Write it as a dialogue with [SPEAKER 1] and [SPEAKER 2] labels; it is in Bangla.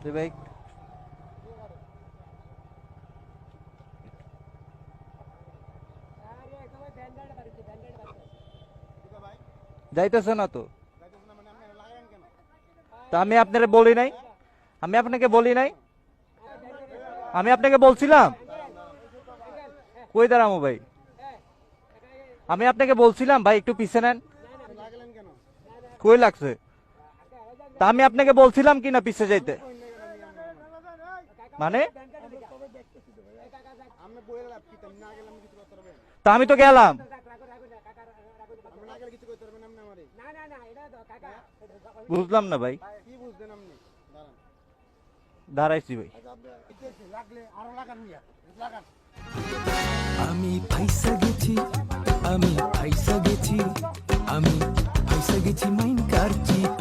[SPEAKER 1] জি ভাই যাইতেছে না তো। তা আমি আপনারে বলি নাই, আমি আপনাকে বলি নাই, আমি আপনাকে বলছিলাম কই দাঁড়ামো ভাই, আমি আপনাকে বলছিলাম ভাই একটু পিছে নেন। কই লাগছে? তা আমি আপনাকে বলছিলাম কি না পিছে যাইতে, মানে তা আমি তো গেলাম। বুঝলাম না ভাই, দাঁড়াইছি ভাই।
[SPEAKER 2] আমি ফাইসা গেছি, আমি ফাইসা গেছি, আমি ফাইসা গেছি মাইন কারছি।